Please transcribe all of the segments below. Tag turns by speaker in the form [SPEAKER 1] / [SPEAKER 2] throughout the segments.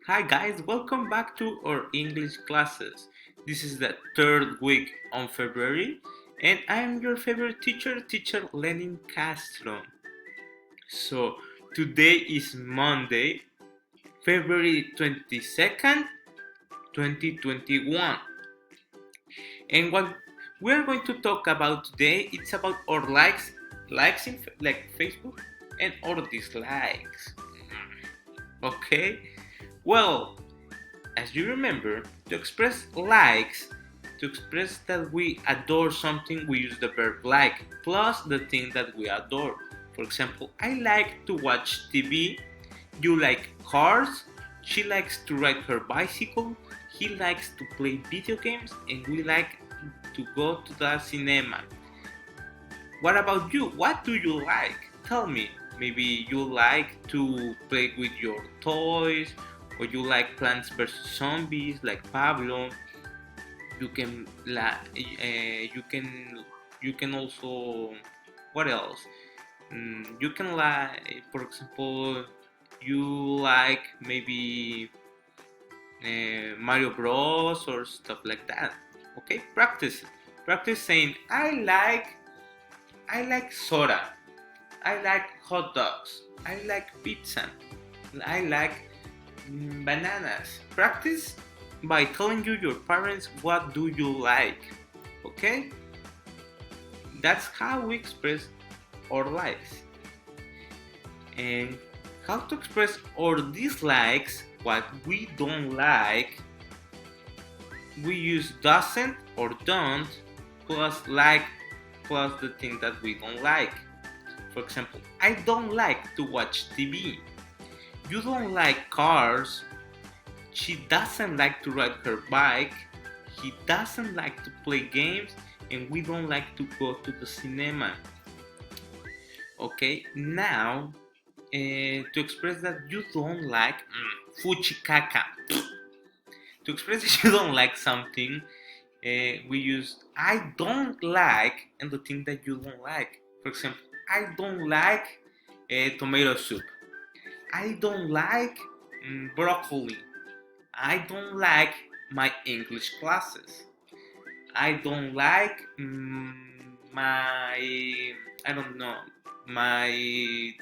[SPEAKER 1] Hi guys, welcome back to our English classes. This is the third week on February, and I am your favorite teacher, Teacher Lenin Castro. So today is Monday, February 22nd, 2021. And what we are going to talk about today, it's about our likes in like Facebook and our dislikes. Okay? Well, as you remember, to express likes, to express that we adore something, we use the verb like plus the thing that we adore. For example, I like to watch TV, you like cars, she likes to ride her bicycle, he likes to play video games, and we like to go to the cinema. What about you? What do you like? Tell me. Maybe you like to play with your toys, or you like Plants vs Zombies, like Pablo. You can you can also, what else? You can like, for example, you like maybe Mario Bros or stuff like that. Okay, practice saying I like soda. I like hot dogs. I like pizza. I like bananas. Practice by telling your parents what do you like. Okay? That's how we express our likes. And how to express our dislikes, what we don't like, we use doesn't or don't plus like plus the thing that we don't like. For example, I don't like to watch TV. You don't like cars. She doesn't like to ride her bike. He doesn't like to play games. And we don't like to go to the cinema. Okay, now to express that you don't like fuchikaka. To express that you don't like something, we use I don't like and the thing that you don't like. For example, I don't like tomato soup. I don't like broccoli. I don't like my English classes. I don't like my, I don't know, my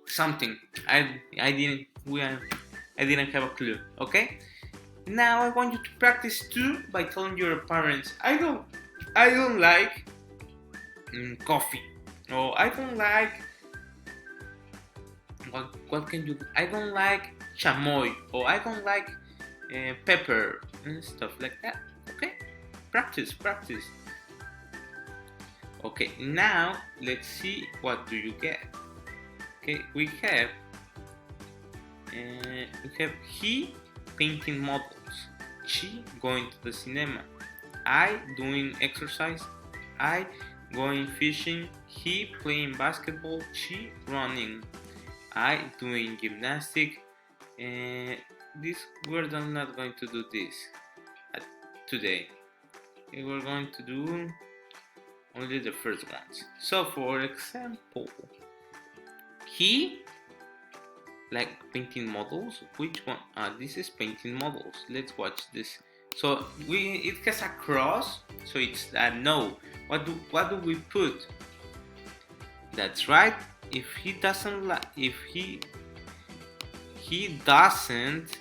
[SPEAKER 1] something. I didn't have a clue. Okay. Now I want you to practice too by telling your parents I don't like coffee. Or I don't like, what can you, I don't like chamoy, or I don't like pepper and stuff like that. Okay, practice. Okay, now let's see what do you get. Okay, we have he painting models, she going to the cinema, I doing exercise, I going fishing, he playing basketball, she running, I doing gymnastic. This we're not going to do this today. We're going to do only the first ones. So, for example, he like painting models. Which one? This is painting models. Let's watch this. So it has a cross. So it's a no. What do we put? That's right. If he doesn't like, if he doesn't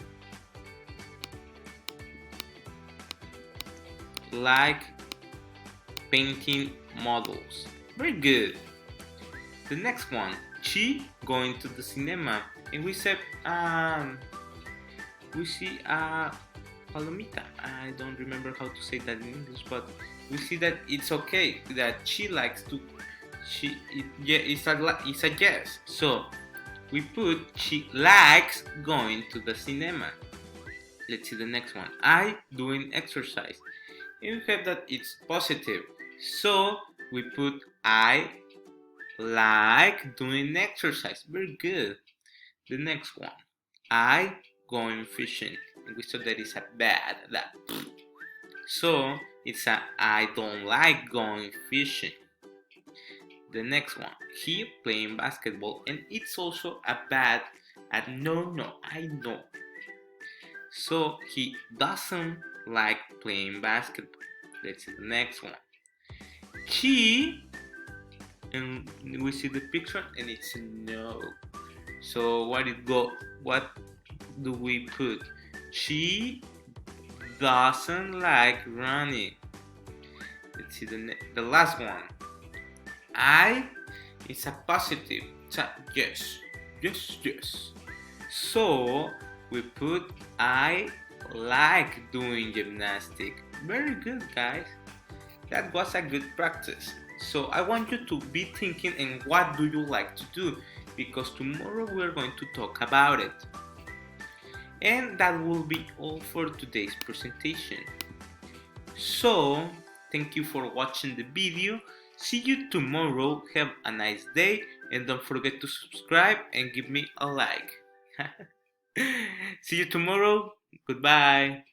[SPEAKER 1] like painting models. Very good. The next one, she going to the cinema, and we said we see a palomita. I don't remember how to say that in English, but we see that it's okay that she likes to. Yeah, it's a yes. So we put she likes going to the cinema. Let's see the next one. I doing exercise. And we have that it's positive. So we put I like doing exercise. Very good. The next one. I going fishing. And we saw that it's a bad that. So it's a I don't like going fishing. The next one. He playing basketball, and it's also a bad And no, I know. So he doesn't like playing basketball. Let's see the next one. He, and we see the picture and it's a no. So what do we put? She doesn't like running. Let's see the last one. I is a positive. It's a yes. So we put I like doing gymnastic. Very good, guys. That was a good practice. So I want you to be thinking and what do you like to do, because tomorrow we're going to talk about it. And that will be all for today's presentation. So thank you for watching the video. See you tomorrow. Have a nice day and don't forget to subscribe and give me a like. See you tomorrow. Goodbye.